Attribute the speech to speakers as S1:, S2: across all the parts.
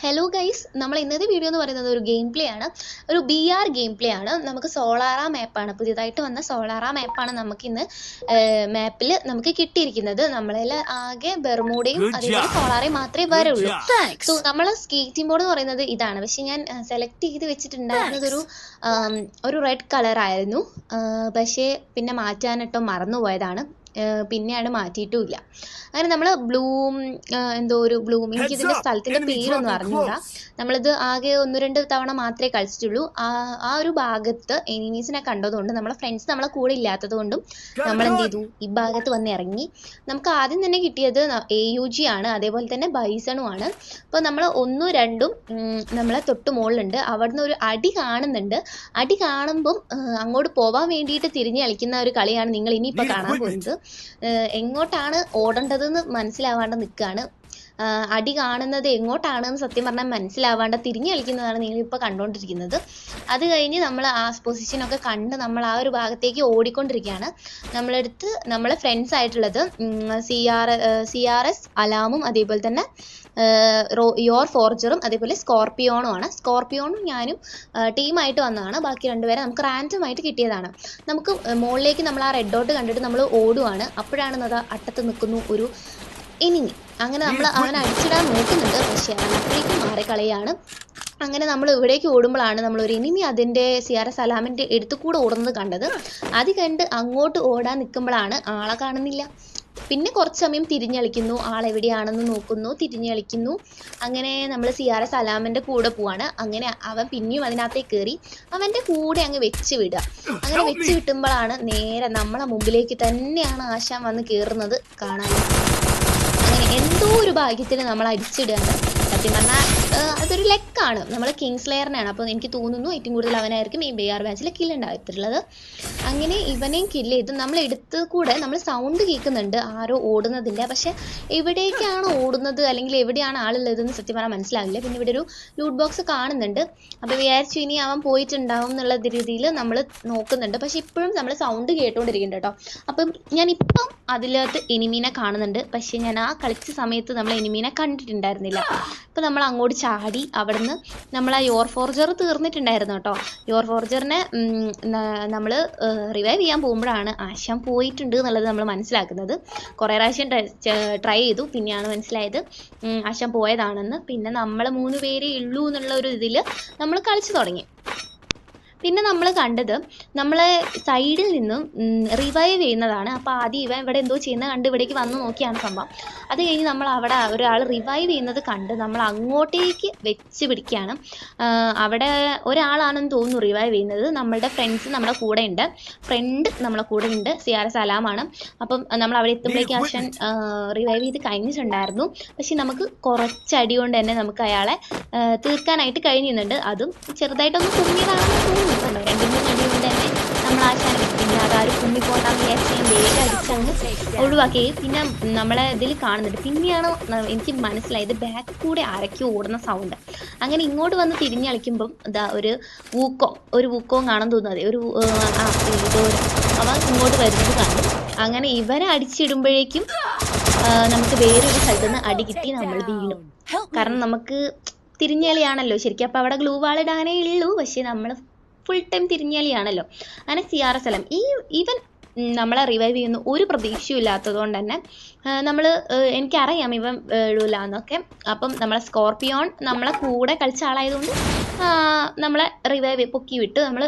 S1: Hello guys, നമ്മൾ ഇന്നത്തെ video എന്ന് പറയുന്നത് ഒരു ഗെയിം പ്ലേ ആണ്. ഒരു BR ഗെയിം പ്ലേ ആണ്. നമുക്ക് സോളാറ മാപ്പാണ്, പുതിയതായിട്ട് വന്ന സോളാറ മാപ്പാണ് നമുക്ക് ഇന്ന് മാപ്പിൽ നമുക്ക് കിട്ടിയിരിക്കുന്നത്. നമ്മളതിൽ ആകെ ബെർമൂഡയും അതേപോലെ സോളാറയും മാത്രമേ വരുള്ളൂ. സോ നമ്മളെ സ്കേറ്റിംഗ് ബോർഡ് എന്ന് പറയുന്നത് ഇതാണ്. പക്ഷെ ഞാൻ സെലക്ട് ചെയ്ത് വെച്ചിട്ടുണ്ടായിരുന്നത് ഒരു റെഡ് കളർ ആയിരുന്നു. പക്ഷേ പിന്നെ മാറ്റാനിട്ടോ മറന്നുപോയതാണ്. പിന്നെയാണ് മാറ്റിയിട്ടുമില്ല. അങ്ങനെ നമ്മൾ എന്തോ ഒരു ബ്ലൂം, എനിക്കിതിൻ്റെ സ്ഥലത്തിൻ്റെ പേരൊന്നും അറിഞ്ഞൂടാ. നമ്മളിത് ആകെ 1-2 തവണ മാത്രമേ കളിച്ചിട്ടുള്ളൂ. ആ ഒരു ഭാഗത്ത് എനിമീസിനെ കണ്ടതുകൊണ്ട് നമ്മളെ ഫ്രണ്ട്സ് നമ്മളെ കൂടെ ഇല്ലാത്തത് കൊണ്ടും നമ്മൾ എന്ത് ചെയ്തു, ഈ ഭാഗത്ത് വന്ന് ഇറങ്ങി. നമുക്ക് ആദ്യം തന്നെ കിട്ടിയത് AUG ആണ്, അതേപോലെ തന്നെ ബൈസണും ആണ്. അപ്പോൾ നമ്മൾ 1ഉം 2ഉം നമ്മളെ തൊട്ട് മുകളിലുണ്ട്. അവിടുന്ന് ഒരു അടി കാണുന്നുണ്ട്. അടി കാണുമ്പം അങ്ങോട്ട് പോവാൻ വേണ്ടിയിട്ട് തിരിഞ്ഞ് കളിക്കുന്ന ഒരു കളിയാണ് നിങ്ങൾ ഇനിയിപ്പോൾ കാണാൻ പോകുന്നത്. എങ്ങോട്ടാണ് ഓടേണ്ടതെന്ന് മനസ്സിലാവാണ്ട് നിൽക്കുകയാണ്. അടി കാണുന്നത് എങ്ങോട്ടാണെന്ന് സത്യം പറഞ്ഞാൽ മനസ്സിലാവാണ്ട് തിരിഞ്ഞു കളിക്കുന്നതാണ് നിങ്ങളിപ്പോൾ കണ്ടുകൊണ്ടിരിക്കുന്നത്. അത് കഴിഞ്ഞ് നമ്മൾ ആ പൊസിഷനൊക്കെ കണ്ട് നമ്മൾ ആ ഒരു ഭാഗത്തേക്ക് ഓടിക്കൊണ്ടിരിക്കുകയാണ്. നമ്മളെടുത്ത് നമ്മളെ ഫ്രണ്ട്സ് ആയിട്ടുള്ളത് CRS അലാമും അതേപോലെ തന്നെ യോർ ഫോർജറും അതേപോലെ സ്കോർപ്പിയോണും ആണ്. സ്കോർപ്പിയോണും ഞാനും ടീമായിട്ട് വന്നതാണ്. ബാക്കി 2 പേരെ നമുക്ക് റാൻഡമായിട്ട് കിട്ടിയതാണ്. നമുക്ക് മുകളിലേക്ക് നമ്മൾ ആ റെഡ് ഡോട്ട് കണ്ടിട്ട് നമ്മൾ ഓടുവാണ്. അപ്പോഴാണ് അത് അട്ടത്ത് നിൽക്കുന്നു ഒരു എനിമി. അങ്ങനെ നമ്മൾ അവനെ അടിച്ചിടാൻ നോക്കുന്നുണ്ട്, പക്ഷേ അവൻ അപ്പോഴേക്കും മാറിക്കളയാണ്. അങ്ങനെ നമ്മൾ ഇവിടേക്ക് ഓടുമ്പോഴാണ് നമ്മളൊരു എനിമി അതിൻ്റെ CRS അലാമിൻ്റെ എടുത്തുകൂടെ ഓടുന്നത് കണ്ടത്. അത് കണ്ട് അങ്ങോട്ട് ഓടാൻ നിൽക്കുമ്പോഴാണ് ആളെ കാണുന്നില്ല. പിന്നെ കുറച്ച് സമയം തിരിഞ്ഞളിക്കുന്നു, ആളെവിടെയാണെന്ന് നോക്കുന്നു, തിരിഞ്ഞളിക്കുന്നു. അങ്ങനെ നമ്മൾ CRS അലാമിൻ്റെ കൂടെ പോവാണ്. അങ്ങനെ അവൻ പിന്നെയും അതിനകത്തേക്ക് കയറി അവൻ്റെ കൂടെ അങ്ങ് വെച്ച് വിടുക. അങ്ങനെ വെച്ച് വിട്ടുമ്പോഴാണ് നേരെ നമ്മളെ മുമ്പിലേക്ക് തന്നെയാണ് ആശാൻ വന്ന് കയറുന്നത് കാണാൻ. അങ്ങനെ എന്തോ ഒരു ഭാഗ്യത്തിന് നമ്മൾ അടിച്ചിടുകയാണ്. സത്യം പറഞ്ഞാൽ അതൊരു ലെക്കാണ്. നമ്മൾ കിങ്സ്ലെയറിനാണ്. അപ്പോൾ എനിക്ക് തോന്നുന്നു ഏറ്റവും കൂടുതൽ അവനായിരിക്കും ഈ BR ബാച്ചിൽ കില്ലുണ്ടായിട്ടുള്ളത്. അങ്ങനെ ഇവനെയും കില്ല് ചെയ്തു. നമ്മൾ എടുത്ത് കൂടെ നമ്മൾ സൗണ്ട് കേൾക്കുന്നുണ്ട് ആരോ ഓടുന്നതിൻ്റെ. പക്ഷെ എവിടേക്കാണ് ഓടുന്നത് അല്ലെങ്കിൽ എവിടെയാണ് ആളുള്ളതെന്ന് സത്യം പറഞ്ഞാൽ മനസ്സിലാവില്ല. പിന്നെ ഇവിടെ ഒരു ലൂട്ട് ബോക്സ് കാണുന്നുണ്ട്. അപ്പോൾ വിചാരിച്ചു ഇനി അവൻ പോയിട്ടുണ്ടാവും എന്നുള്ള രീതിയിൽ നമ്മൾ നോക്കുന്നുണ്ട്. പക്ഷെ ഇപ്പോഴും നമ്മൾ സൗണ്ട് കേട്ടുകൊണ്ടിരിക്കുന്നുണ്ട് കേട്ടോ. അപ്പം ഞാനിപ്പം അതിനകത്ത് എനിമീനെ കാണുന്നുണ്ട്. പക്ഷെ ഞാൻ ആ കളിച്ച സമയത്ത് നമ്മൾ എനിമീനെ കണ്ടിട്ടുണ്ടായിരുന്നില്ല. അപ്പോൾ നമ്മൾ അങ്ങോട്ട് ചാടി. അവിടുന്ന് നമ്മൾ ആ യോർ ഫോർജർ തീർന്നിട്ടുണ്ടായിരുന്നു കേട്ടോ. യോർ ഫോർജറിനെ നമ്മൾ റിവൈവ് ചെയ്യാൻ പോകുമ്പോഴാണ് ആശാൻ പോയിട്ടുണ്ട് എന്നുള്ളത് നമ്മൾ മനസ്സിലാക്കുന്നത്. കുറേ പ്രാവശ്യം ട്രൈ ചെയ്തു, പിന്നെയാണ് മനസ്സിലായത് ആശാൻ പോയതാണെന്ന്. പിന്നെ നമ്മൾ 3 പേരേ ഉള്ളൂ എന്നുള്ള ഒരു ഇതിൽ നമ്മൾ കളിച്ചു തുടങ്ങി. പിന്നെ നമ്മൾ കണ്ടത് നമ്മളെ സൈഡിൽ നിന്നും റിവൈവ് ചെയ്യുന്നതാണ്. അപ്പോൾ ആദ്യം ഇവൻ ഇവിടെ എന്തോ ചെയ്യുന്നത് കണ്ട് ഇവിടേക്ക് വന്ന് നോക്കിയാണ് സംഭവം. അത് കഴിഞ്ഞ് നമ്മൾ അവിടെ ഒരാൾ റിവൈവ് ചെയ്യുന്നത് കണ്ട് നമ്മൾ അങ്ങോട്ടേക്ക് വെച്ച് പിടിക്കുകയാണ്. അവിടെ ഒരാളാണെന്ന് തോന്നുന്നു റിവൈവ് ചെയ്യുന്നത്. നമ്മളുടെ ഫ്രണ്ട്സ് നമ്മളെ കൂടെ ഉണ്ട്. CRS അലാമാണ്. അപ്പം നമ്മൾ അവിടെ എത്തുമ്പോഴേക്കും ആശാൻ റിവൈവ് ചെയ്ത് കഴിഞ്ഞിട്ടുണ്ടായിരുന്നു. പക്ഷെ നമുക്ക് കുറച്ചടി കൊണ്ട് തന്നെ നമുക്ക് അയാളെ തീർക്കാനായിട്ട് കഴിഞ്ഞിരുന്നുണ്ട്. അതും ചെറുതായിട്ടൊന്ന് കുമ്മിയതാണെന്ന് തോന്നുന്നു. 2-3 അടി കൊണ്ട് തന്നെ നമ്മൾ ആശാനെ കിട്ടി. പിന്നെ അതാരും കുമ്മി പോകാൻ വിചാരിച്ച് ഞാൻ വേഗം അടിച്ചങ്ങ് ഒഴിവാക്കി. പിന്നെ നമ്മളെ ഇതിൽ കാണുന്നുണ്ട്. പിന്നെയാണ് എനിക്ക് മനസ്സിലായത് ബാക്ക് കൂടെ ആരൊക്കെയോ ഓടുന്ന സൗണ്ട്. അങ്ങനെ ഇങ്ങോട്ട് വന്ന് തിരിഞ്ഞളിക്കുമ്പം ഇതാ ഒരു വൂക്കോങ് കാണാൻ തോന്നുന്നത് അവൻ ഇങ്ങോട്ട് വരുന്നത് കണ്ടു. അങ്ങനെ ഇവരെ അടിച്ചിടുമ്പോഴേക്കും നമുക്ക് വേറൊരു സ്ഥലത്ത് നിന്ന് അടി കിട്ടി. നമ്മൾ വീണു. കാരണം നമുക്ക് തിരിഞ്ഞളിയാണല്ലോ ശരിക്കും. അപ്പോൾ അവിടെ ഗ്ലൂ വാൾ ഇടാനേ ഉള്ളൂ. പക്ഷേ നമ്മൾ ഫുൾ ടൈം തിരിഞ്ഞളിയാണല്ലോ. അങ്ങനെ CRS അലാം ഈവൻ നമ്മളെ റിവൈവ് ചെയ്യുന്ന ഒരു പ്രതീക്ഷയും ഇല്ലാത്തത് കൊണ്ട് തന്നെ എനിക്കറിയാം ഇവൻ വീഴില്ല എന്നൊക്കെ. അപ്പം നമ്മളെ സ്കോർപ്പിയോൺ നമ്മളെ കൂടെ കളിച്ച ആളായതുകൊണ്ട് നമ്മളെ റിവൈവ് പൊക്കി വിട്ട് നമ്മൾ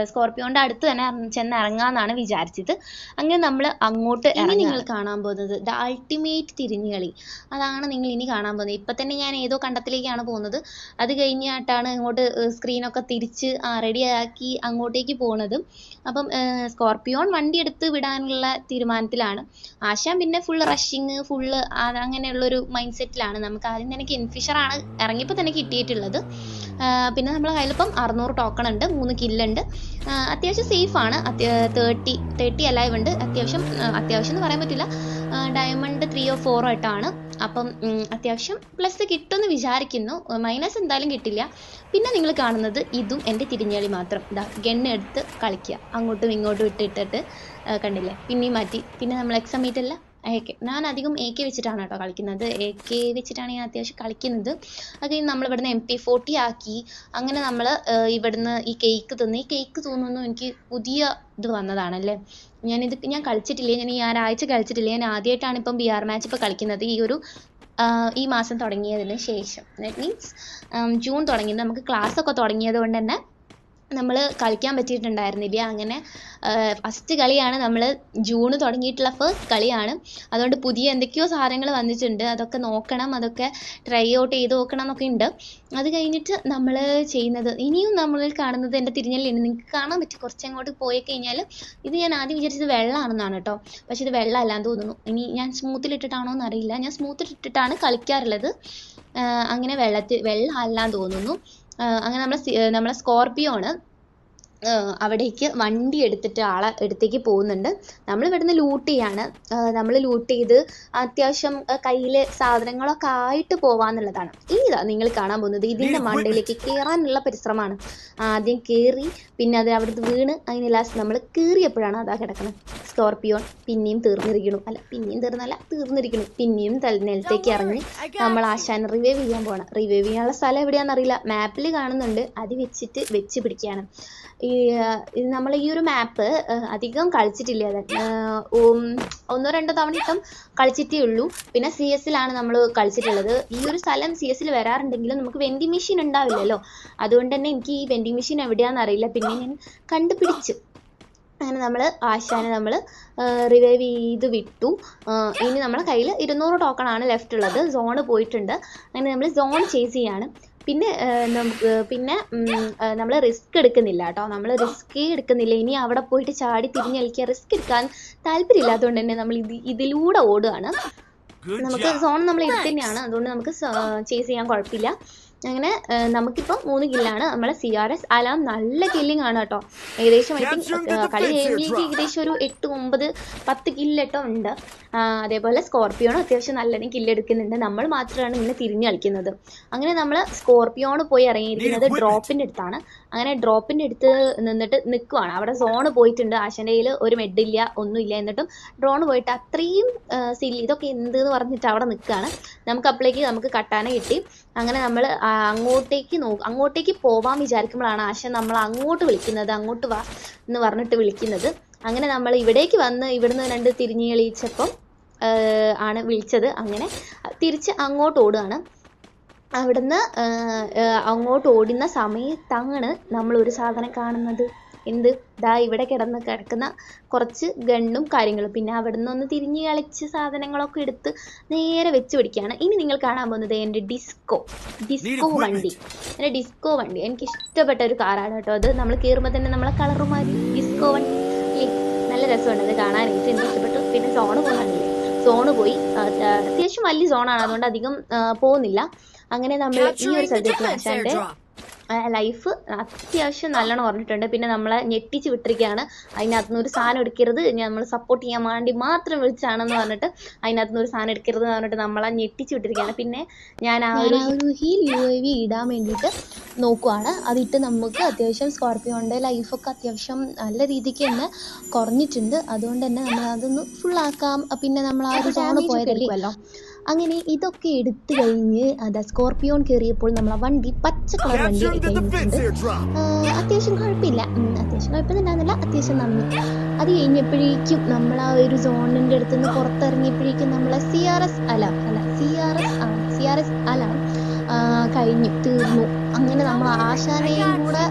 S1: സ്കോർപ്പിയോൻ്റെ അടുത്ത് തന്നെ ചെന്ന് ഇറങ്ങാമെന്നാണ് വിചാരിച്ചത്. അങ്ങനെ നമ്മൾ അങ്ങോട്ട് ഇനി നിങ്ങൾ കാണാൻ പോകുന്നത് ദ അൾട്ടിമേറ്റ് തിരിഞ്ഞുകളി. അതാണ് നിങ്ങൾ ഇനി കാണാൻ പോകുന്നത്. ഇപ്പം തന്നെ ഞാൻ ഏതോ കണ്ടത്തിലേക്കാണ് പോകുന്നത്. അത് കഴിഞ്ഞിട്ടാണ് ഇങ്ങോട്ട് സ്ക്രീനൊക്കെ തിരിച്ച് റെഡിയാക്കി അങ്ങോട്ടേക്ക് പോകുന്നത്. അപ്പം സ്കോർപ്പിയോൺ വണ്ടി എടുത്ത് വിടാനുള്ള തീരുമാനത്തിലാണ്. ആശാൻ പിന്നെ ഫുൾ റഷിങ് അങ്ങനെയുള്ളൊരു മൈൻഡ് സെറ്റിലാണ്. നമുക്ക് ആദ്യം തന്നെ കിൻഫിഷറാണ് ഇറങ്ങിയപ്പോൾ തന്നെ കിട്ടിയിട്ടുള്ളത്. പിന്നെ നമ്മളെ കയ്യിലിപ്പം 600 ടോക്കൺ ഉണ്ട്, 3 കില്ലുണ്ട്. അത്യാവശ്യം സേഫാണ്. 30 അലൈവ് ഉണ്ട്. അത്യാവശ്യം എന്ന് പറയാൻ പറ്റില്ല, ഡയമണ്ട് 3 or 4 ആയിട്ടാണ്. അപ്പം അത്യാവശ്യം പ്ലസ് കിട്ടുമെന്ന് വിചാരിക്കുന്നു. മൈനസ് എന്തായാലും കിട്ടില്ല. പിന്നെ നിങ്ങൾ കാണുന്നത് ഇതും എൻ്റെ തിരിഞ്ഞളി മാത്രം. ഗണ്ണെടുത്ത് കളിക്കുക, അങ്ങോട്ടും ഇങ്ങോട്ടും ഇട്ടിട്ട് കണ്ടില്ലേ, പിന്നെയും മാറ്റി. പിന്നെ നമ്മൾ എക്സാമേറ്റ് അല്ല ഞാൻ അധികം AK വെച്ചിട്ടാണ് കേട്ടോ കളിക്കുന്നത്. AK വെച്ചിട്ടാണ് ഞാൻ അത്യാവശ്യം കളിക്കുന്നത്. അത് കഴിഞ്ഞ് നമ്മൾ ഇവിടുന്ന് MP40 ആക്കി. അങ്ങനെ നമ്മൾ ഇവിടുന്ന് ഈ കേക്ക് തിന്ന്. ഈ കേക്ക് തോന്നുന്നു എനിക്ക് പുതിയ ഇത് വന്നതാണല്ലേ. ഞാൻ കളിച്ചിട്ടില്ല. ഞാൻ ഈ ഒരാഴ്ച കളിച്ചിട്ടില്ല. ഞാൻ ആദ്യമായിട്ടാണ് ഇപ്പം BR മാച്ച് ഇപ്പോൾ കളിക്കുന്നത്. ഈ മാസം തുടങ്ങിയതിന് ശേഷം, ദാറ്റ് മീൻസ് ജൂൺ തുടങ്ങിയത്. നമുക്ക് ക്ലാസ്സൊക്കെ തുടങ്ങിയത് കൊണ്ട് തന്നെ നമ്മൾ കളിക്കാൻ പറ്റിയിട്ടുണ്ടായിരുന്നില്ല. അങ്ങനെ ഫസ്റ്റ് കളിയാണ്, നമ്മൾ ജൂൺ തുടങ്ങിയിട്ടുള്ള ഫസ്റ്റ് കളിയാണ്. അതുകൊണ്ട് പുതിയ എന്തൊക്കെയോ സാധനങ്ങൾ വന്നിട്ടുണ്ട്. അതൊക്കെ നോക്കണം, അതൊക്കെ ട്രൈ ഔട്ട് ചെയ്ത് നോക്കണം എന്നൊക്കെ ഉണ്ട്. അത് കഴിഞ്ഞിട്ട് നമ്മൾ ചെയ്യുന്നത്, ഇനിയും നമ്മളിൽ കാണുന്നത് എൻ്റെ തിരിഞ്ഞല്ലാണ്. നിങ്ങൾക്ക് കാണാൻ പറ്റും. കുറച്ചങ്ങോട്ട് പോയി കഴിഞ്ഞാൽ ഇത് ഞാൻ ആദ്യം വിചാരിച്ചത് വെള്ളമാണെന്നാണ് കേട്ടോ. പക്ഷെ ഇത് വെള്ളമല്ലാന്ന് തോന്നുന്നു. ഇനി ഞാൻ സ്മൂത്തിലിട്ടിട്ടാണോ എന്നറിയില്ല. ഞാൻ സ്മൂത്തിലിട്ടിട്ടാണ് കളിക്കാറുള്ളത്. അങ്ങനെ വെള്ളം അല്ലാന്ന് തോന്നുന്നു. അങ്ങനെ നമ്മളെ സ്കോർപിയോണ് അവിടേക്ക് വണ്ടി എടുത്തിട്ട് ആളെ അടുത്തേക്ക് പോകുന്നുണ്ട്. നമ്മൾ ഇവിടുന്ന് ലൂട്ട് ചെയ്യാണ്. നമ്മൾ ലൂട്ട് ചെയ്ത് അത്യാവശ്യം കയ്യിൽ സാധനങ്ങളൊക്കെ ആയിട്ട് പോവാന്നുള്ളതാണ്. ഇതാ നിങ്ങൾ കാണാൻ പോകുന്നത്. ഇതിൻ്റെ മണ്ടയിലേക്ക് കയറാനുള്ള പരിശ്രമമാണ്. ആദ്യം കയറി, പിന്നെ അത് അവിടുന്ന് വീണ്, അതിന് ലാസ്റ്റ് നമ്മൾ കയറിയപ്പോഴാണ് അതാ കിടക്കണം. സ്കോർപിയോൺ പിന്നെയും തീർന്നിരിക്കണു. പിന്നെയും നിലത്തേക്ക് ഇറങ്ങി നമ്മൾ ആശാൻ റിവൈവ് ചെയ്യാൻ പോകണം. റിവൈവ് ചെയ്യാനുള്ള സ്ഥലം എവിടെയാണെന്നറിയില്ല. മാപ്പിൽ കാണുന്നുണ്ട്. അത് വെച്ച് പിടിക്കുകയാണ്. നമ്മൾ ഈ ഒരു മാപ്പ് അധികം കളിച്ചിട്ടില്ല. ഒന്നോ രണ്ടോ തവണ ഇപ്പം കളിച്ചിട്ടേ ഉള്ളൂ. പിന്നെ CS-ലാണ് നമ്മൾ കളിച്ചിട്ടുള്ളത്. ഈ ഒരു സ്ഥലം CS-ൽ വരാറുണ്ടെങ്കിലും നമുക്ക് വെൻഡിങ് മെഷീൻ ഉണ്ടാവില്ലല്ലോ. അതുകൊണ്ട് തന്നെ എനിക്ക് ഈ വെൻഡിങ് മെഷീൻ എവിടെയാണെന്ന് അറിയില്ല. പിന്നെ ഞാൻ കണ്ടുപിടിച്ചു. അങ്ങനെ നമ്മൾ ആശാനെ നമ്മൾ റിവൈവ് ചെയ്ത് വിട്ടു. ഇനി നമ്മളെ കയ്യിൽ 200 ടോക്കണാണ് ലെഫ്റ്റ് ഉള്ളത്. സോണ് പോയിട്ടുണ്ട്. അങ്ങനെ നമ്മൾ സോൺ ചേസ് ചെയ്യാണ്. പിന്നെ നമ്മൾ റിസ്ക് എടുക്കുന്നില്ല കേട്ടോ. നമ്മൾ റിസ്കേ എടുക്കുന്നില്ല. ഇനി അവിടെ പോയിട്ട് ചാടി തിരിഞ്ഞ് കളിക്കുക, റിസ്ക് എടുക്കാൻ താല്പര്യമില്ലാത്തതുകൊണ്ട് തന്നെ നമ്മൾ ഇതിലൂടെ ഓടുകയാണ്. നമുക്ക് സോൺ നമ്മൾ എടുത്ത് തന്നെയാണ്. അതുകൊണ്ട് നമുക്ക് ചേസ് ചെയ്യാൻ കുഴപ്പമില്ല. അങ്ങനെ നമുക്കിപ്പോൾ 3 കില്ലാണ്. നമ്മളെ CRS അലാം നല്ല കില്ലിങ് ആണ് കേട്ടോ. ഏകദേശം ഐ തിങ്ക് കളി കഴിയുമ്പോഴേക്ക് ഏകദേശം ഒരു 8, 9, 10 കില്ലെട്ടോ ഉണ്ട്. അതേപോലെ സ്കോർപിയോണും അത്യാവശ്യം നല്ല കില്ലെടുക്കുന്നുണ്ട്. നമ്മൾ മാത്രമാണ് ഇങ്ങനെ തിരിഞ്ഞ് കളിക്കുന്നത്. അങ്ങനെ നമ്മൾ സ്കോർപിയോണ് പോയി ഇറങ്ങിയിരിക്കുന്നത് ഡ്രോപ്പിൻ്റെ അടുത്താണ്. അങ്ങനെ ഡ്രോപ്പിൻ്റെ അടുത്ത് നിൽക്കുവാണ്. അവിടെ സോണ് പോയിട്ടുണ്ട്. ആശാൻ്റെ കയ്യിൽ ഒരു മെഡില്ല, ഒന്നുമില്ല. എന്നിട്ടും ഡ്രോൺ പോയിട്ട് അത്രയും സില്ലി, ഇതൊക്കെ എന്തെന്ന് പറഞ്ഞിട്ട് അവിടെ നിൽക്കുകയാണ്. നമുക്ക് അപ്പോഴേക്ക് നമുക്ക് കട്ടാന കിട്ടി. അങ്ങനെ നമ്മൾ അങ്ങോട്ടേക്ക് പോവാൻ വിചാരിക്കുമ്പോഴാണ് ആശാൻ നമ്മൾ അങ്ങോട്ട് വിളിക്കുന്നത്. അങ്ങോട്ട് വാ എന്ന് പറഞ്ഞിട്ട് വിളിക്കുന്നത്. അങ്ങനെ നമ്മൾ ഇവിടേക്ക് വന്ന് ഇവിടുന്ന് 2 തിരിഞ്ഞ് കളിച്ചപ്പം ആണ് വിളിച്ചത്. അങ്ങനെ തിരിച്ച് അങ്ങോട്ട് ഓടുകയാണ്. അവിടുന്ന് അങ്ങോട്ട് ഓടുന്ന സമയത്താണ് നമ്മളൊരു സാധനം കാണുന്നത്. ഇവിടെ കിടക്കുന്ന കുറച്ച് ഗണ്ണും കാര്യങ്ങളും. പിന്നെ അവിടുന്ന് ഒന്ന് തിരിഞ്ഞ് കളിച്ച് സാധനങ്ങളൊക്കെ എടുത്ത് നേരെ വെച്ച് പിടിക്കുകയാണ്. ഇനി നിങ്ങൾ കാണാൻ പോകുന്നത് എൻ്റെ ഡിസ്കോ വണ്ടി. എൻ്റെ ഡിസ്കോ വണ്ടി എനിക്ക് ഇഷ്ടപ്പെട്ട ഒരു കാറാണ് കേട്ടോ. അത് നമ്മൾ കയറുമ്പോൾ തന്നെ നമ്മളെ കളറുമാരി ഡിസ്കോ വണ്ടി നല്ല രസമുണ്ട് അത് കാണാനായിട്ട്. എനിക്ക് ഇഷ്ടപ്പെട്ടു. പിന്നെ സോണ് പോയി. അത്യാവശ്യം വലിയ സോണാണ്, അതുകൊണ്ട് അധികം പോകുന്നില്ല. അങ്ങനെ നമ്മൾ ഈ ഒരു സ്ഥലത്തേക്ക് ആശാൻ്റെ ലൈഫ് അത്യാവശ്യം നല്ലോണം പറഞ്ഞിട്ടുണ്ട്. പിന്നെ നമ്മളെ ഞെട്ടിച്ച് വിട്ടിരിക്കുകയാണ്. അതിനകത്തുനിന്ന് ഒരു സാധനം എടുക്കരുത്, നമ്മൾ സപ്പോർട്ട് ചെയ്യാൻ വേണ്ടി മാത്രം വിളിച്ചാണെന്ന് പറഞ്ഞിട്ട് അതിനകത്തുനിന്ന് ഒരു സാധനം എടുക്കരുത് എന്ന് പറഞ്ഞിട്ട് നമ്മളെ ഞെട്ടിച്ച് വിട്ടിരിക്കുകയാണ്. പിന്നെ ഞാൻ ആ ഒരു ഹീൽ UAV ഇടാൻ വേണ്ടിയിട്ട് നോക്കുവാണ്. അതിട്ട് നമുക്ക് അത്യാവശ്യം സ്കോർപിയോൻ്റെ ലൈഫൊക്കെ അത്യാവശ്യം നല്ല രീതിക്ക് തന്നെ കുറഞ്ഞിട്ടുണ്ട്. അതുകൊണ്ട് തന്നെ നമ്മൾ അതൊന്ന് ഫുള്ളാക്കാം. പിന്നെ നമ്മൾ ആ ഒരു സോണ് പോയതല്ലോ. അങ്ങനെ ഇതൊക്കെ എടുത്തു കഴിഞ്ഞ് സ്കോർപിയോൺ കയറിയപ്പോൾ നമ്മളെ വണ്ടി പച്ച കളർ വണ്ടി കഴിഞ്ഞിട്ടുണ്ട്. അത്യാവശ്യം കുഴപ്പമില്ല. അത്യാവശ്യം കുഴപ്പമൊന്നുമില്ല, അത്യാവശ്യം നന്ദി. അത് കഴിഞ്ഞപ്പോഴേക്കും നമ്മൾ ആ ഒരു സോണിൻ്റെ അടുത്ത് നിന്ന് പുറത്തിറങ്ങിയപ്പോഴേക്കും നമ്മളെ CRS അലാം തീർന്നു. അങ്ങനെ നമ്മൾ ആശാനെയും കൂടെ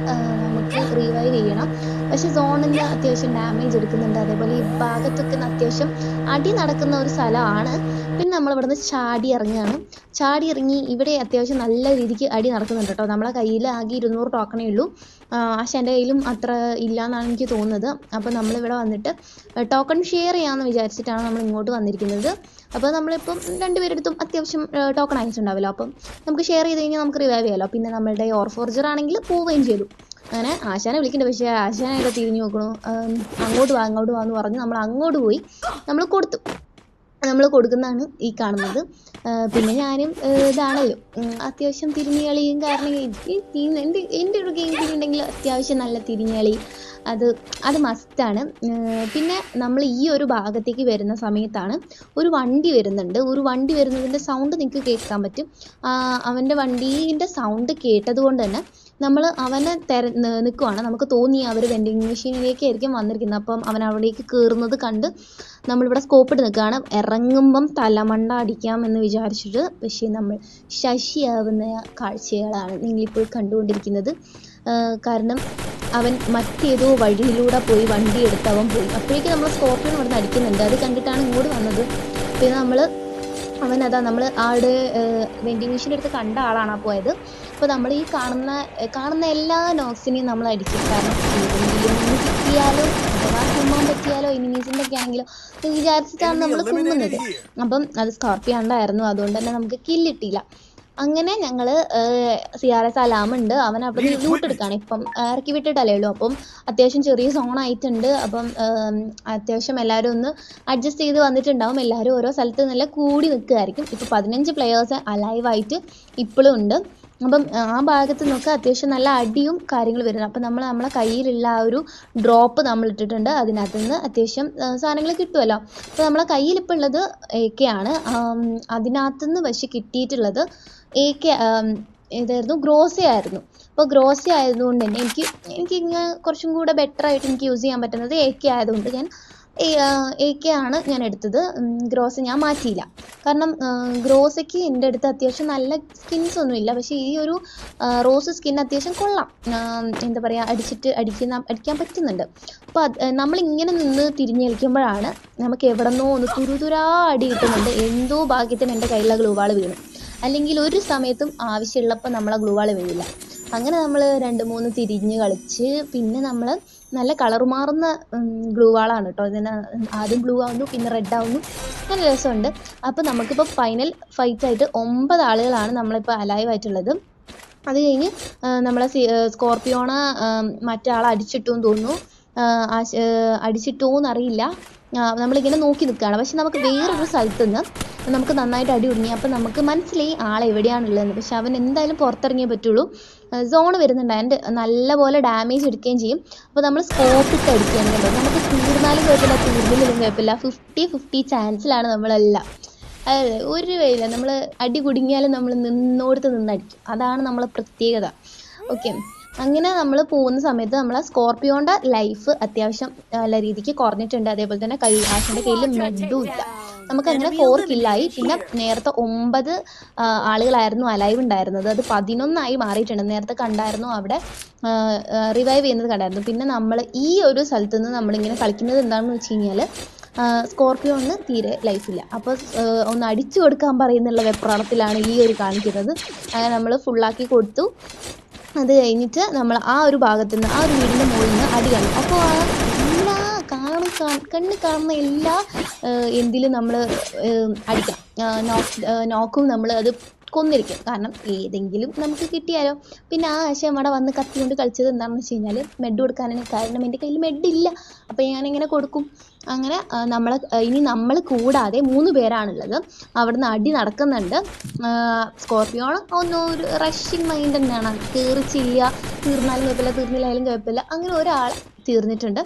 S1: നമുക്ക് റിവൈവ് ചെയ്യണം. പക്ഷെ സോണിന് അത്യാവശ്യം ഡാമേജ് എടുക്കുന്നുണ്ട്. അതേപോലെ ഈ ഭാഗത്തൊക്കെ അത്യാവശ്യം അടി നടക്കുന്ന ഒരു സ്ഥലമാണ്. പിന്നെ നമ്മൾ ഇവിടുന്ന് ചാടി ഇറങ്ങി ഇവിടെ അത്യാവശ്യം നല്ല രീതിക്ക് അടി നടക്കുന്നുണ്ട് കേട്ടോ. നമ്മളെ കയ്യിൽ ആകെ 200 ടോക്കണേ ഉള്ളൂ. ആശാൻ്റെ കയ്യിലും അത്ര ഇല്ല എന്നാണ് എനിക്ക് തോന്നുന്നത്. അപ്പോൾ നമ്മളിവിടെ വന്നിട്ട് ടോക്കൺ ഷെയർ ചെയ്യാമെന്ന് വിചാരിച്ചിട്ടാണ് നമ്മൾ ഇങ്ങോട്ട് വന്നിരിക്കുന്നത്. അപ്പോൾ നമ്മളിപ്പം 2 പേരെടുത്തും അത്യാവശ്യം ടോക്കൺ അയച്ചിട്ടുണ്ടാവില്ല. അപ്പം നമുക്ക് ഷെയർ ചെയ്ത് കഴിഞ്ഞാൽ നമുക്ക് റിവൈവ് ചെയ്യാമല്ലോ. പിന്നെ നമ്മളുടെ ഓർഫോർജർ ആണെങ്കിൽ പോവുകയും ചെയ്തു. അങ്ങനെ ആശാനെ വിളിക്കുന്നുണ്ട്. പക്ഷേ ആശാനായിട്ട് തിരിഞ്ഞു നോക്കണു. അങ്ങോട്ട് വാ എന്ന് പറഞ്ഞ് നമ്മൾ അങ്ങോട്ട് പോയി. നമ്മൾ കൊടുത്തു. നമ്മൾ കൊടുക്കുന്നതാണ് ഈ കാണുന്നത്. പിന്നെ ഞാനും ഇതാണല്ലോ അത്യാവശ്യം തിരിഞ്ഞ് കളിയും. കാരണം എൻ്റെ ഒരു ഗെയിം പ്ലേ ഉണ്ടെങ്കിൽ അത്യാവശ്യം നല്ല തിരിഞ്ഞ് കളി അത് മസ്റ്റാണ്. പിന്നെ നമ്മൾ ഈ ഒരു ഭാഗത്തേക്ക് വരുന്ന സമയത്താണ് ഒരു വണ്ടി വരുന്നുണ്ട്. ഒരു വണ്ടി വരുന്നതിൻ്റെ സൗണ്ട് നിങ്ങൾക്ക് കേൾക്കാൻ പറ്റും. അവൻ്റെ വണ്ടീൻ്റെ സൗണ്ട് കേട്ടത് കൊണ്ട് തന്നെ നമ്മൾ അവനെ നിൽക്കുവാണ്. നമുക്ക് തോന്നി അവർ വെൻഡിങ് മെഷീനിലേക്കായിരിക്കും വന്നിരിക്കുന്നത്. അപ്പം അവൻ അവിടേക്ക് കയറുന്നത് കണ്ട് നമ്മളിവിടെ സ്കോപ്പിട്ട് നിൽക്കുകയാണ്. ഇറങ്ങുമ്പം തലമണ്ട അടിക്കാം എന്ന് വിചാരിച്ചിട്ട്, പക്ഷേ നമ്മൾ ശശിയാവുന്ന കാഴ്ചകളാണ് നിങ്ങളിപ്പോൾ കണ്ടുകൊണ്ടിരിക്കുന്നത്. കാരണം അവൻ മറ്റേതോ വഴിയിലൂടെ പോയി വണ്ടി എടുത്ത് അവൻ പോയി. അപ്പോഴേക്കും നമ്മൾ സ്കോർപ്പിയോൺ ഇവിടെ നിന്ന് അടിക്കുന്നുണ്ട്. അത് കണ്ടിട്ടാണ് ഇങ്ങോട്ട് വന്നത്. പിന്നെ നമ്മൾ ആടെ വെൻഡിങ് മെഷീൻ എടുത്ത് കണ്ട ആളാണ് ആ പോയത്. അപ്പോൾ നമ്മൾ ഈ കാണുന്ന എല്ലാ നോക്സിനെയും നമ്മൾ അടിക്കും. കാരണം ഏതെങ്കിലും ഒന്ന് കിട്ടിയാലോ അഥവാ കുമ്മാൻ പറ്റിയാലോ എനിമീസിൻ്റെ ഒക്കെ ആണെങ്കിലോ വിചാരിച്ചിട്ടാണ് നമ്മൾ കുമ്മുന്നത്. അപ്പം അത് സ്കോർപ്പിയോണ്ടായിരുന്നു. അതുകൊണ്ട് തന്നെ നമുക്ക് കില്ലിട്ടില്ല. അങ്ങനെ ഞങ്ങൾ CRS അലാമുണ്ട്, അവൻ അവിടെ നിന്ന് ലൂട്ട് എടുക്കുകയാണ്. ഇപ്പം ഇറക്കി വിട്ടിട്ടല്ലേ ഉള്ളൂ. അപ്പം അത്യാവശ്യം ചെറിയ സോണായിട്ടുണ്ട്. അപ്പം അത്യാവശ്യം എല്ലാവരും ഒന്ന് അഡ്ജസ്റ്റ് ചെയ്ത് വന്നിട്ടുണ്ടാവും. എല്ലാവരും ഓരോ സ്ഥലത്ത് നല്ല കൂടി നിൽക്കുകയായിരിക്കും. ഇപ്പോൾ 15 പ്ലെയേഴ്സ് അലൈവായിട്ട് ഇപ്പോഴും ഉണ്ട്. അപ്പം ആ ഭാഗത്ത് നോക്കുക അത്യാവശ്യം നല്ല അടിയും കാര്യങ്ങൾ വരുന്നത്. അപ്പം നമ്മളെ കയ്യിലുള്ള ആ ഒരു ഡ്രോപ്പ് നമ്മൾ ഇട്ടിട്ടുണ്ട്. അതിനകത്ത് നിന്ന് അത്യാവശ്യം സാധനങ്ങൾ കിട്ടുമല്ലോ. അപ്പോൾ നമ്മളെ കയ്യിലിപ്പോൾ ഉള്ളത് AK ആണ്. അതിനകത്തുനിന്ന് പക്ഷെ കിട്ടിയിട്ടുള്ളത് AK ഏതായിരുന്നു, ഗ്രോസി ആയിരുന്നു. അപ്പോൾ ഗ്രോസി ആയതുകൊണ്ട് തന്നെ എനിക്ക് ഇങ്ങനെ കുറച്ചും കൂടെ ബെറ്ററായിട്ട് എനിക്ക് യൂസ് ചെയ്യാൻ പറ്റുന്നത് AK ആയതുകൊണ്ട് ഞാൻ AK ആണ് ഞാൻ എടുത്തത്. ഗ്രോസ ഞാൻ മാറ്റിയില്ല. കാരണം ഗ്രോസയ്ക്ക് എൻ്റെ അടുത്ത് അത്യാവശ്യം നല്ല സ്കിൻസ് ഒന്നുമില്ല. പക്ഷേ ഈ ഒരു റോസ് സ്കിൻ അത്യാവശ്യം കൊള്ളാം. എന്താ പറയുക, അടിക്കാൻ പറ്റുന്നുണ്ട്. അപ്പോൾ നമ്മളിങ്ങനെ നിന്ന് തിരിഞ്ഞ് കളിക്കുമ്പോഴാണ് നമുക്ക് എവിടെ നിന്നോ ഒന്ന് തുരുതുരാ അടി കിട്ടുന്നുണ്ട്. എന്തോ ഭാഗ്യത്തിന് എൻ്റെ കയ്യിലുള്ള ഗ്ലൂവാൾ വീണു. അല്ലെങ്കിൽ ഒരു സമയത്തും ആവശ്യമുള്ളപ്പോൾ നമ്മളെ ഗ്ലൂവാൾ വീഴില്ല. അങ്ങനെ നമ്മൾ 2-3 തിരിഞ്ഞ് കളിച്ച് പിന്നെ നമ്മൾ നല്ല കളർ മാറുന്ന ഗ്ലൂവാളാണ് കേട്ടോ. ഇതിന് ആദ്യം ബ്ലൂ ആവുന്നു, പിന്നെ റെഡ് ആവുന്നു. നല്ല രസമുണ്ട്. അപ്പോൾ നമുക്കിപ്പോൾ ഫൈനൽ ഫൈറ്റായിട്ട് 9 ആളുകളാണ് നമ്മളിപ്പോൾ അലൈവ് ആയിട്ടുള്ളത്. അത് കഴിഞ്ഞ് നമ്മളെ സ്കോർപ്പിയോണ മറ്റാളെ അടിച്ചിട്ടു എന്ന് തോന്നുന്നു. അടിച്ചിട്ടോന്നറിയില്ല. നമ്മളിങ്ങനെ നോക്കി നിൽക്കുകയാണ്. പക്ഷെ നമുക്ക് വേറൊരു സ്ഥലത്ത് നിന്ന് നമുക്ക് നന്നായിട്ട് അടി ഉടങ്ങി. അപ്പം നമുക്ക് മനസ്സിലായി ആളെവിടെയാണുള്ളതെന്ന്. പക്ഷെ അവൻ എന്തായാലും പുറത്തിറങ്ങിയേ പറ്റുള്ളൂ. സോൺ വരുന്നുണ്ട്, അതിൻ്റെ നല്ലപോലെ ഡാമേജ് എടുക്കുകയും ചെയ്യും. അപ്പോൾ നമ്മൾ സ്കോപ്പിട്ട് അടിക്കുകയാണ് കേട്ടോ. നമുക്ക് തീർന്നാലും കുഴപ്പമില്ല, തീർന്നില്ലെങ്കിലും കുഴപ്പമില്ല. 50-50 ചാൻസിലാണ് നമ്മളെല്ലാം. ഒരു വഴിയില്ല, നമ്മൾ അടി കുടുങ്ങിയാലും നമ്മൾ നിന്നോടത്ത് നിന്നടിക്കും. അതാണ് നമ്മളെ പ്രത്യേകത. ഓക്കെ, അങ്ങനെ നമ്മൾ പോകുന്ന സമയത്ത് നമ്മളെ സ്കോർപ്പിയോൻ്റെ ലൈഫ് അത്യാവശ്യം നല്ല രീതിക്ക് കുറഞ്ഞിട്ടുണ്ട്. അതേപോലെ തന്നെ ആശൻ്റെ കയ്യിൽ മെഡും ഇല്ല. നമുക്കങ്ങനെ 4 കില്ലായി. പിന്നെ നേരത്തെ 9 ആളുകളായിരുന്നു അലൈവ് ഉണ്ടായിരുന്നത്. അത് 11 മാറിയിട്ടുണ്ട്. നേരത്തെ കണ്ടായിരുന്നു അവിടെ റിവൈവ് ചെയ്യുന്നത് കണ്ടായിരുന്നു. പിന്നെ നമ്മൾ ഈ ഒരു സ്ഥലത്ത് നിന്ന് നമ്മളിങ്ങനെ കളിക്കുന്നത് എന്താണെന്ന് വെച്ച് കഴിഞ്ഞാൽ സ്കോർപ്പിയോണിന് തീരെ ലൈഫില്ല. അപ്പോൾ ഒന്ന് അടിച്ചു കൊടുക്കാൻ പറയുന്നുള്ള വെപ്രാളത്തിലാണ് ഈ ഒരു കാണിക്കുന്നത്. അങ്ങനെ നമ്മൾ ഫുള്ളാക്കി കൊടുത്തു. അത് കഴിഞ്ഞിട്ട് നമ്മൾ ആ ഒരു ഭാഗത്തു നിന്ന് ആ ഒരു വീടിൻ്റെ മുകളിൽ നിന്ന് അടി കാണും. അപ്പോൾ എല്ലാ കണ്ണ് കാണുന്ന എല്ലാ എന്തിലും നമ്മൾ അടിക്കാം. നോക്കും നമ്മൾ അത് കൊന്നിരിക്കും. കാരണം ഏതെങ്കിലും നമുക്ക് കിട്ടിയാലോ. പിന്നെ ആ ആശയം അവിടെ വന്ന് കത്തിക്കൊണ്ട് കളിച്ചത് എന്താണെന്ന് വെച്ച് കഴിഞ്ഞാൽ മെഡ് കൊടുക്കാനാണ്. കാരണം എൻ്റെ കയ്യിൽ മെഡില്ല. അപ്പോൾ ഞാനിങ്ങനെ കൊടുക്കും. അങ്ങനെ നമ്മൾ കൂടാതെ 3 പേരാണുള്ളത്. അവിടുന്ന് അടി നടക്കുന്നുണ്ട്. സ്കോർപ്പിയോൺ ഒരു റഷിങ് മൈൻഡ് തന്നെയാണ്. തീർന്നില്ല, തീർന്നാലും കുഴപ്പമില്ല, തീർന്നില്ലായാലും കുഴപ്പമില്ല. അങ്ങനെ ഒരാൾ തീർന്നിട്ടുണ്ട്.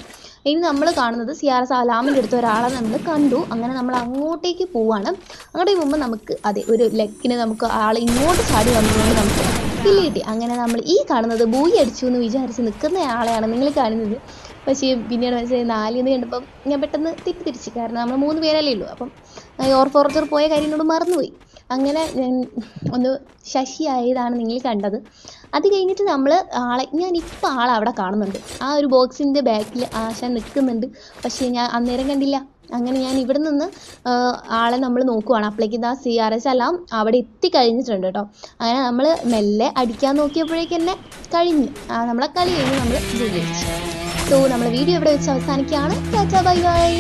S1: ഇനി നമ്മൾ കാണുന്നത് CRS അലാമിൻ്റെ അടുത്ത ഒരാളെ നമ്മൾ കണ്ടു. അങ്ങനെ നമ്മൾ അങ്ങോട്ടേക്ക് പോവാണ്. അങ്ങോട്ടേക്ക് പോകുമ്പോൾ നമുക്ക് ഒരു ലെക്കിന് നമുക്ക് ആൾ ഇങ്ങോട്ട് ചാടി വന്നതുകൊണ്ട് നമുക്ക് കില്ല് കിട്ടി. അങ്ങനെ നമ്മൾ ഈ കാണുന്നത് ബൂയി അടിച്ചു എന്ന് വിചാരിച്ച് നിൽക്കുന്ന ആളെയാണ് നിങ്ങൾ കാണുന്നത്. പക്ഷേ പിന്നീട് മനസ്സിലായി 4 എന്ന് കണ്ടപ്പം ഞാൻ പെട്ടെന്ന് തിരിച്ചു. കാരണം നമ്മൾ 3 പേരല്ലേ ഉള്ളൂ. അപ്പം ഓർഫോർജർ പോയ കാര്യം എന്നോട് മറന്നുപോയി. അങ്ങനെ ഒന്ന് ശശിയായതാണ് നിങ്ങൾ കണ്ടത്. അത് കഴിഞ്ഞിട്ട് ഞാനിപ്പോൾ ആളെ അവിടെ കാണുന്നുണ്ട്. ആ ഒരു ബോക്സിൻ്റെ ബാക്കിൽ ആശാൻ നിൽക്കുന്നുണ്ട്. പക്ഷേ ഞാൻ അന്നേരം കണ്ടില്ല. അങ്ങനെ ഞാൻ ഇവിടെ നിന്ന് ആളെ നമ്മൾ നോക്കുവാണ്. അപ്പോഴേക്ക് ഇതാ CRS എല്ലാം അവിടെ എത്തിക്കഴിഞ്ഞിട്ടുണ്ട് കേട്ടോ. അങ്ങനെ നമ്മൾ മെല്ലെ അടിക്കാൻ നോക്കിയപ്പോഴേക്ക് തന്നെ കഴിഞ്ഞു. നമ്മളെ കളി കഴിഞ്ഞ് നമ്മൾ വിജയിച്ചു. സോ നമ്മളെ വീഡിയോ ഇവിടെ വെച്ച് അവസാനിക്കുകയാണ്. Tata bye bye.